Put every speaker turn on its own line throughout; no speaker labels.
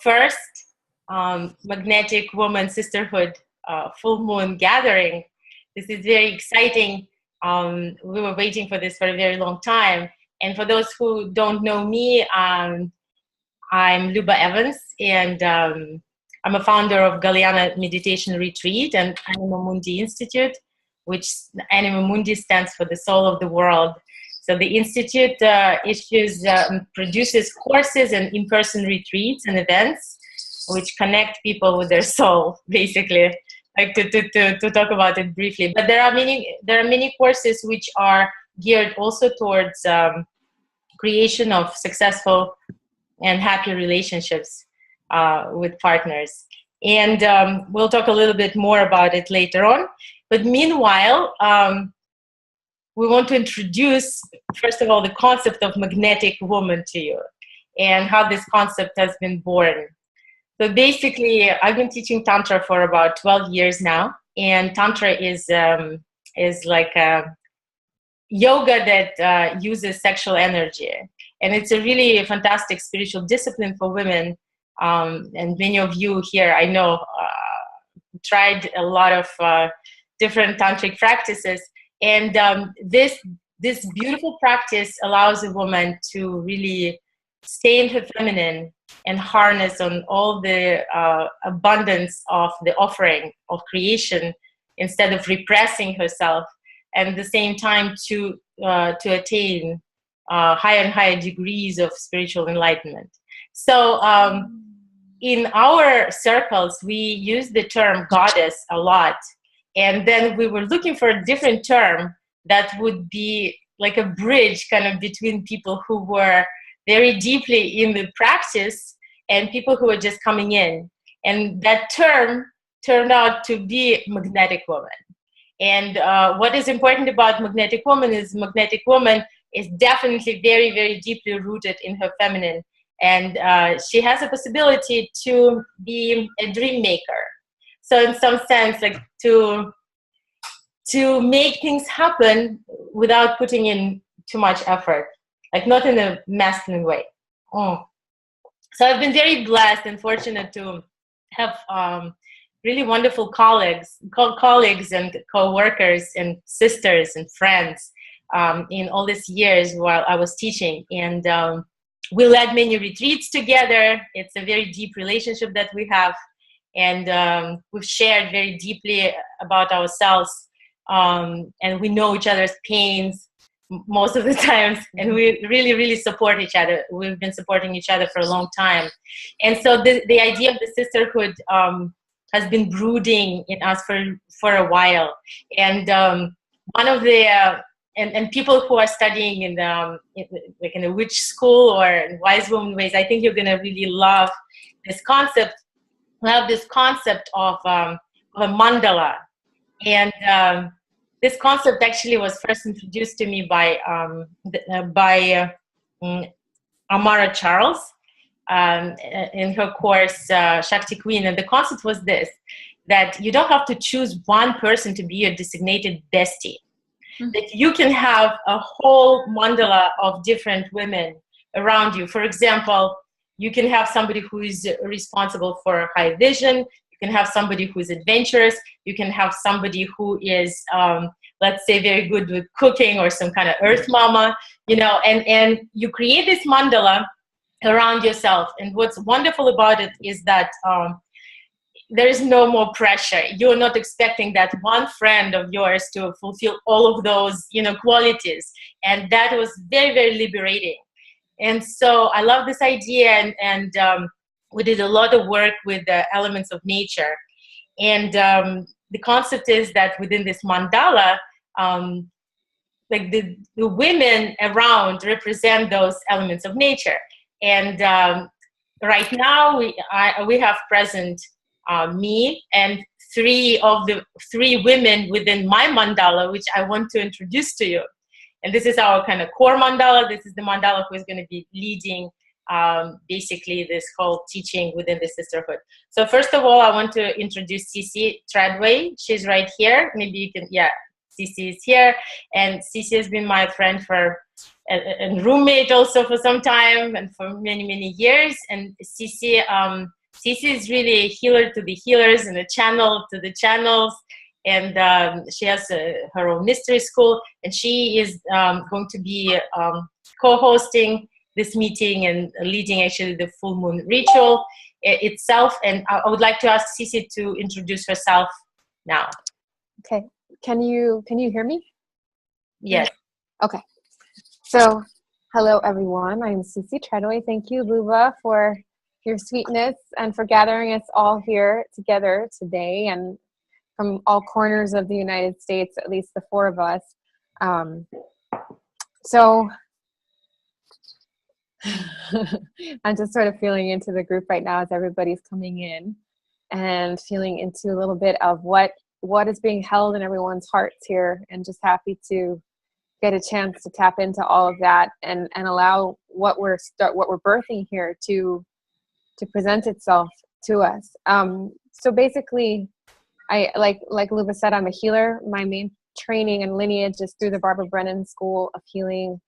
first Magnetic Woman Sisterhood full moon gathering. This is very exciting. We were waiting for this for a very long time. And for those who don't know me, I'm Luba Evans, and I'm a founder of Galiana Meditation Retreat and Anima Mundi Institute, which Anima Mundi stands for the soul of the world. So the Institute produces courses and in-person retreats and events which connect people with their soul, basically. Like to talk about it briefly. But there are many courses which are geared also towards creation of successful and happy relationships with partners. And we'll talk a little bit more about it later on. But meanwhile, we want to introduce, first of all, the concept of magnetic woman to you and how this concept has been born. So basically, I've been teaching Tantra for about 12 years now. And Tantra is like a yoga that uses sexual energy. And it's a really fantastic spiritual discipline for women. And many of you here, I know, tried a lot of different tantric practices. And this beautiful practice allows a woman to really stay in her feminine and harness on all the abundance of the offering of creation instead of repressing herself, and at the same time to attain higher and higher degrees of spiritual enlightenment. So in our circles, we use the term goddess a lot. And then we were looking for a different term that would be like a bridge kind of between people who were very deeply in the practice and people who were just coming in. And that term turned out to be magnetic woman. And what is important about magnetic woman is definitely very, very deeply rooted in her feminine. And she has a possibility to be a dream maker. So in some sense, like to make things happen without putting in too much effort, like not in a masculine way. So I've been very blessed and fortunate to have really wonderful colleagues and co-workers and sisters and friends in all these years while I was teaching. And we led many retreats together. It's a very deep relationship that we have. And we've shared very deeply about ourselves. And we know each other's pains most of the times. And we really, really support each other. We've been supporting each other for a long time. And so the idea of the sisterhood has been brooding in us for a while. And one of the and people who are studying in the witch school or in wise woman ways, I think you're going to really love this concept. We have this concept of a mandala, and this concept actually was first introduced to me by Amara Charles in her course Shakti Queen. And the concept was this: that you don't have to choose one person to be your designated bestie. Mm-hmm. That you can have a whole mandala of different women around you. For example, you can have somebody who is responsible for high vision. You can have somebody who is adventurous. You can have somebody who is, let's say, very good with cooking or some kind of earth mama, and you create this mandala around yourself. And what's wonderful about it is that there is no more pressure. You're not expecting that one friend of yours to fulfill all of those, qualities. And that was very, very liberating. And so I love this idea, and we did a lot of work with the elements of nature. And the concept is that within this mandala, like the women around represent those elements of nature. And right now we have present me and three women within my mandala, which I want to introduce to you. And this is our kind of core mandala. This is the mandala who is going to be leading basically this whole teaching within the sisterhood. So first of all, I want to introduce Cici Treadway. She's right here. Maybe you can, yeah, Cici is here. And Cici has been my friend for and roommate also for some time and for many, many years. And Cici is really a healer to the healers and a channel to the channels. And she has her own mystery school, and she is going to be co-hosting this meeting and leading actually the full moon ritual itself. And I would like to ask Cici to introduce herself now.
Okay. Can you hear me?
Yes.
Okay. So, hello everyone. I'm Cici Treadway. Thank you, Luba, for your sweetness and for gathering us all here together today, and from all corners of the United States, at least the four of us. So I'm just sort of feeling into the group right now as everybody's coming in, and feeling into a little bit of what is being held in everyone's hearts here, and just happy to get a chance to tap into all of that and allow what we're birthing here to present itself to us. So basically, I like Luba said, I'm a healer. My main training and lineage is through the Barbara Brennan School of Healing,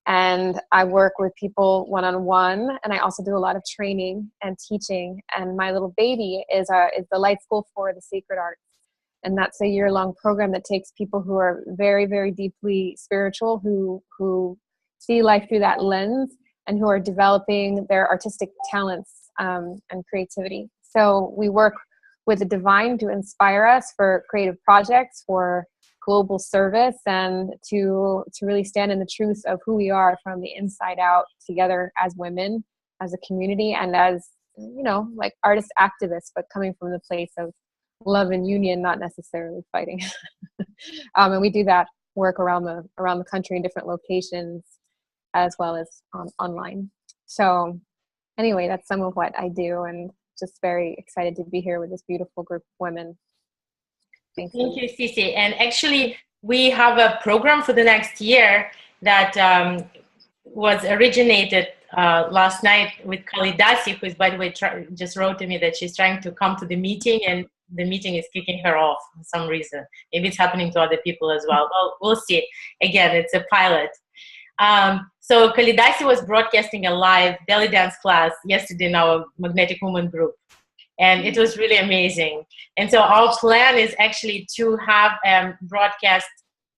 and I work with people one-on-one, and I also do a lot of training and teaching. And my little baby is the Light School for the Sacred Arts, and that's a year-long program that takes people who are very, very deeply spiritual, who see life through that lens, and who are developing their artistic talents and creativity. So we work with the divine to inspire us for creative projects, for global service, and to really stand in the truth of who we are from the inside out, together as women, as a community, and as, like artist activists, but coming from the place of love and union, not necessarily fighting. And we do that work around the country in different locations, as well as online. So anyway, that's some of what I do, and just very excited to be here with this beautiful group of women.
Thank you, Cici. And actually, we have a program for the next year that was originated last night with Kalidasi, who is, by the way, just wrote to me that she's trying to come to the meeting, and the meeting is kicking her off for some reason. Maybe it's happening to other people as well. Well, we'll see. Again, it's a pilot. So Kalidasi was broadcasting a live belly dance class yesterday in our Magnetic Woman group, and it was really amazing. And so our plan is actually to have broadcast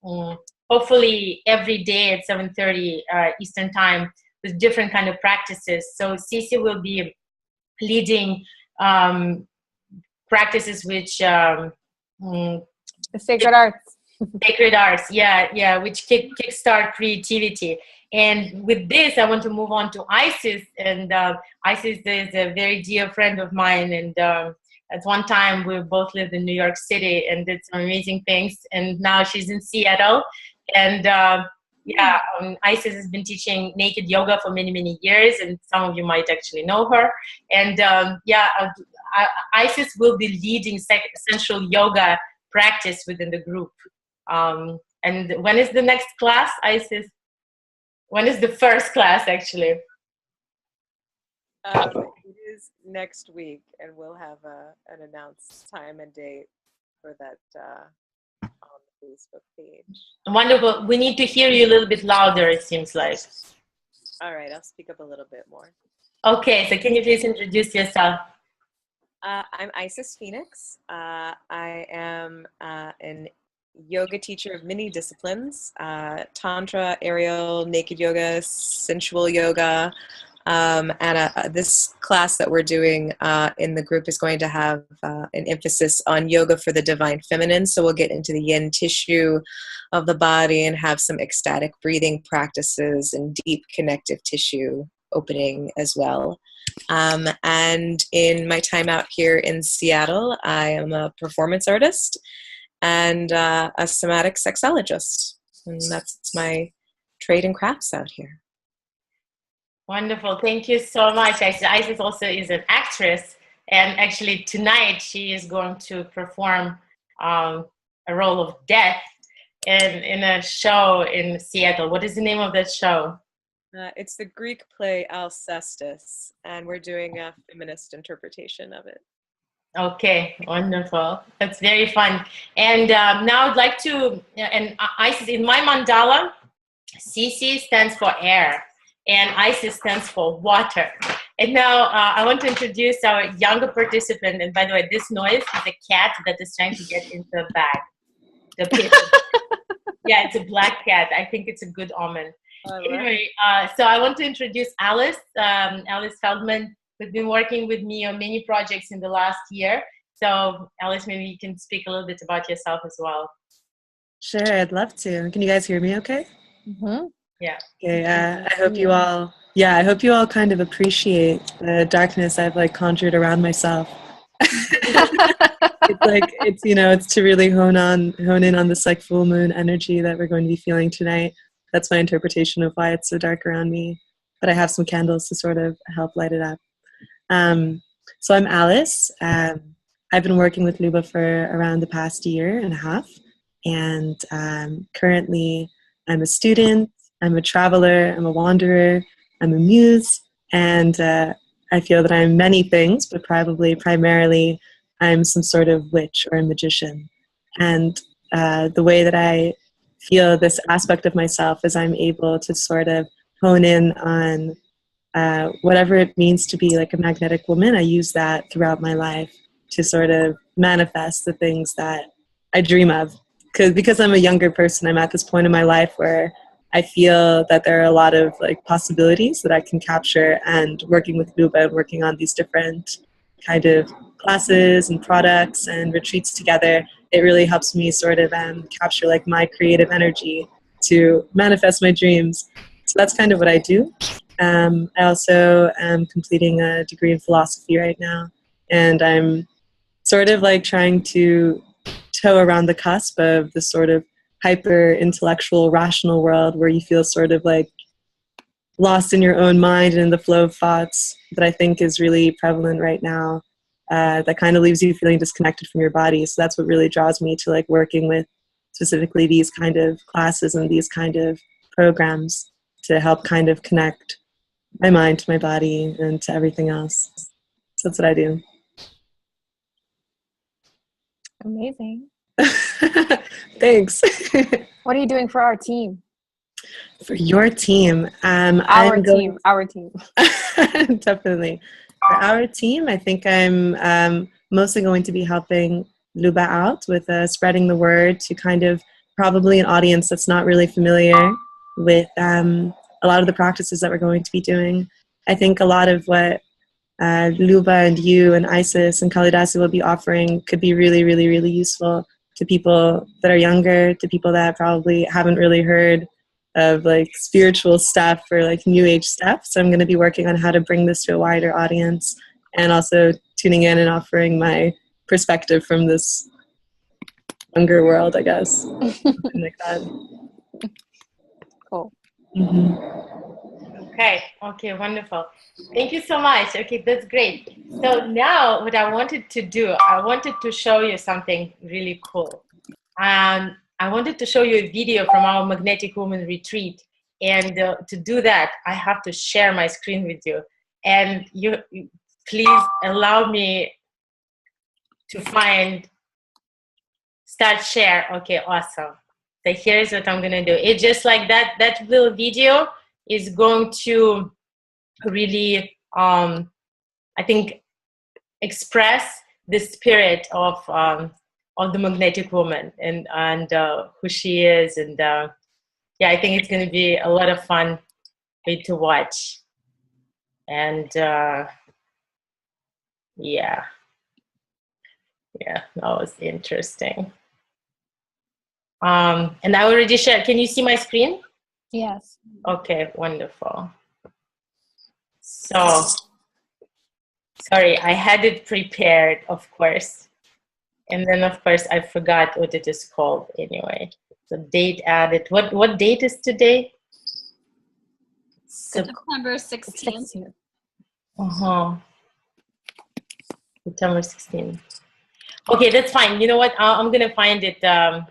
hopefully every day at 7:30 Eastern time with different kind of practices. So Cici will be leading practices which
the sacred arts.
Sacred arts, yeah, which kickstart creativity. And with this, I want to move on to Isis. And Isis is a very dear friend of mine. And at one time, we both lived in New York City and did some amazing things. And now she's in Seattle. And Isis has been teaching naked yoga for many, many years. And some of you might actually know her. And Isis will be leading sensual yoga practice within the group. And when is the next class, Isis? When is the first class, actually?
It is next week, and we'll have an announced time and date for that on the Facebook page.
Wonderful. We need to hear you a little bit louder, it seems like.
All right, I'll speak up a little bit more.
Okay, so can you please introduce yourself?
I'm Isis Phoenix. I am an yoga teacher of many disciplines, tantra, aerial, naked yoga, sensual yoga, and this class that we're doing in the group is going to have an emphasis on yoga for the divine feminine. So we'll get into the yin tissue of the body and have some ecstatic breathing practices and deep connective tissue opening as well. And in my time out here in Seattle, I am a performance artist and a somatic sexologist. And that's my trade and crafts out here.
Wonderful. Thank you so much. Isis also is an actress. And actually tonight she is going to perform a role of death in a show in Seattle. What is the name of that show?
It's the Greek play Alcestis, and we're doing a feminist interpretation of it.
Okay, wonderful. That's very fun. And now I'd like to, and Isis, in my mandala, CC stands for air, and ISIS stands for water. And now I want to introduce our younger participant. And by the way, this noise is a cat that is trying to get into a bag. The paper. Yeah, it's a black cat. I think it's a good omen. Anyway, so I want to introduce Alice, Alice Feldman, who's been working with me on many projects in the last year. So Alice, maybe you can speak a little bit about yourself as well.
Sure, I'd love to. Can you guys hear me okay?
Mm-hmm.
Yeah.
Okay, I hope you all, I hope you all kind of appreciate the darkness I've like conjured around myself. It's like, it's to really hone in on this like full moon energy that we're going to be feeling tonight. That's my interpretation of why it's so dark around me. But I have some candles to sort of help light it up. So I'm Alice. I've been working with Luba for around the past year and a half. And currently I'm a student, I'm a traveler, I'm a wanderer, I'm a muse, and I feel that I'm many things, but probably primarily I'm some sort of witch or a magician. And the way that I feel this aspect of myself is I'm able to sort of hone in on whatever it means to be like a magnetic woman. I use that throughout my life to sort of manifest the things that I dream of. Because I'm a younger person, I'm at this point in my life where I feel that there are a lot of like possibilities that I can capture, and working with Luba and working on these different kind of classes and products and retreats together, it really helps me sort of capture like my creative energy to manifest my dreams. So that's kind of what I do. I also am completing a degree in philosophy right now, and I'm sort of like trying to toe around the cusp of the sort of hyper intellectual rational world where you feel sort of like lost in your own mind and in the flow of thoughts that I think is really prevalent right now, that kind of leaves you feeling disconnected from your body. So that's what really draws me to like working with specifically these kind of classes and these kind of programs to help kind of connect my mind to my body and to everything else. So that's what I do.
Amazing.
Thanks.
What are you doing for our team?
For your team,
Our team.
Definitely. For our team, I think I'm mostly going to be helping Luba out with spreading the word to kind of probably an audience that's not really familiar with a lot of the practices that we're going to be doing. I think a lot of what Luba and you and Isis and Kalidasi will be offering could be really, really, really useful to people that are younger, to people that probably haven't really heard of like spiritual stuff or like new age stuff. So I'm going to be working on how to bring this to a wider audience, and also tuning in and offering my perspective from this younger world, I guess. Something like that.
Cool.
Mm-hmm.
Okay, wonderful. Thank you so much. Okay, that's great. So now what I wanted to do, I wanted to show you something really cool. I wanted to show you a video from our Magnetic Woman retreat. And to do that, I have to share my screen with you. And you please allow me to start share. Okay, awesome. So here's what I'm gonna do. It's just like that little video is going to really, I think, express the spirit of the magnetic woman and who she is. And yeah, I think it's going to be a lot of fun for you to watch. And yeah, that was interesting. And I already shared. Can you see my screen?
Yes.
Okay, wonderful. So, sorry, I had it prepared, of course. And then, of course, I forgot what it is called anyway. So date added. What date is today?
September 16th.
Uh-huh. September 16th. Okay, that's fine. You know what? I'm going to find it at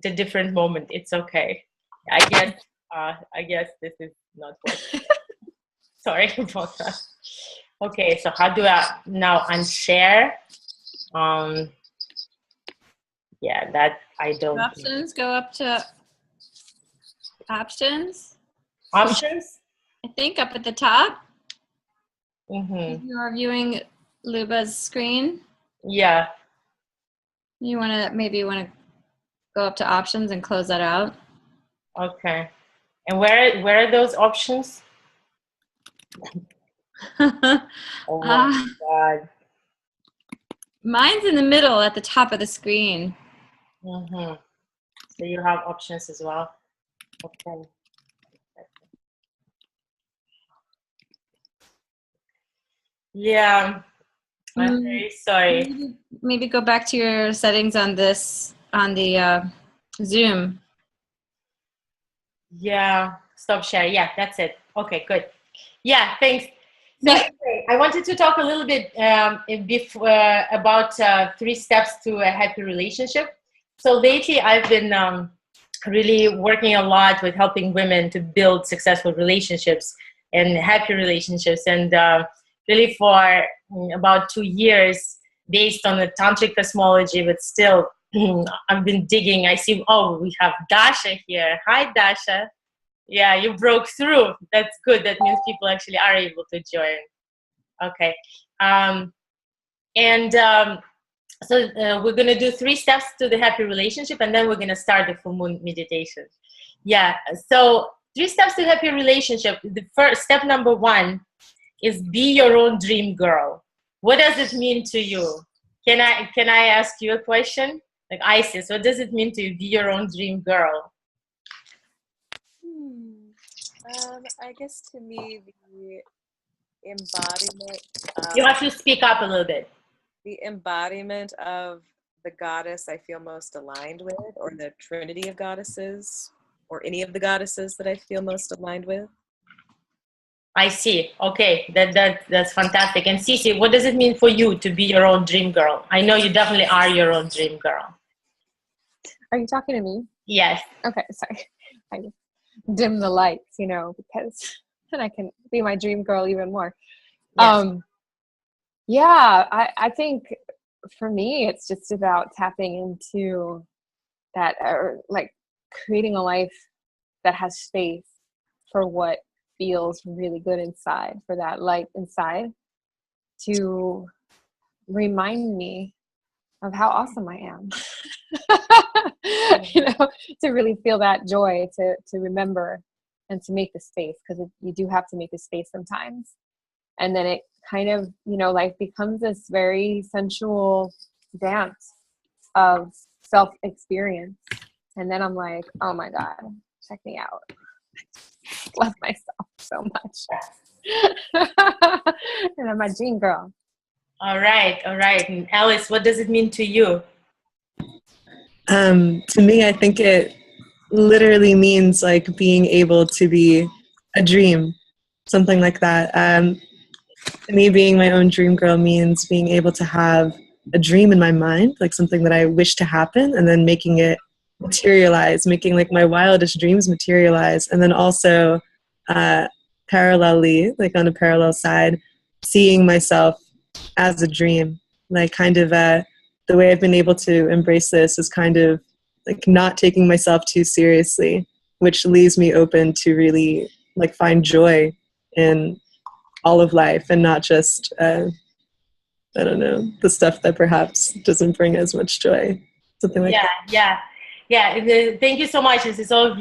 a different moment. It's okay. I guess this is not working. Sorry about that. Okay, so how do I now unshare? Yeah, that I don't.
Options go up to. options.
Options?
I think up at the top.
Mm-hmm.
If you are viewing Luba's screen,
Yeah.
you maybe want to go up to options and close that out.
Okay. And where are those options? Oh my God.
Mine's in the middle at the top of the screen.
Mm-hmm. So you have options as well. Okay. Yeah. I'm very sorry.
Maybe go back to your settings on the Zoom.
Yeah. Stop share. Yeah, that's it. Okay, good. Yeah, thanks. So anyway, I wanted to talk a little bit about 3 steps to a happy relationship. So lately I've been really working a lot with helping women to build successful relationships and happy relationships. And really for about 2 years, based on the tantric cosmology, but still I've been digging. I see, oh, we have Dasha here. Hi, Dasha. Yeah, you broke through. That's good. That means people actually are able to join. Okay. So we're going to do 3 steps to the happy relationship, and then we're going to start the full moon meditation. Yeah. So 3 steps to happy relationship. The first step, number 1, is be your own dream girl. What does it mean to you? Can I ask you a question? Like Isis, what does it mean to be your own dream girl?
I guess to me, the embodiment of,
You have to speak up a little bit.
the embodiment of the goddess I feel most aligned with, or the trinity of goddesses, or any of the goddesses that I feel most aligned with.
I see. Okay, that's fantastic. And Cece, what does it mean for you to be your own dream girl? I know you definitely are your own dream girl.
Are you talking to me?
Yes.
Okay, sorry. I dim the lights, because then I can be my dream girl even more.
Yes.
Yeah, I think for me, it's just about tapping into that, or like creating a life that has space for what feels really good inside, for that light inside to remind me of how awesome I am. To really feel that joy, to remember and to make the space, because you do have to make the space sometimes. And then it kind of, life becomes this very sensual dance of self-experience. And then I'm like, oh my God, check me out. Love myself so much. And I'm a dream girl.
All right. And Alice, what does it mean to you?
To me, I think it literally means like being able to be a dream, something like that. To me, being my own dream girl means being able to have a dream in my mind, like something that I wish to happen, and then making it materialize, making like my wildest dreams materialize. And then also parallelly, like on a parallel side, seeing myself as a dream. Like kind of the way I've been able to embrace this is kind of like not taking myself too seriously, which leaves me open to really like find joy in all of life and not just I don't know, the stuff that perhaps doesn't bring as much joy, something like that.
Yeah. Thank you so much. This is all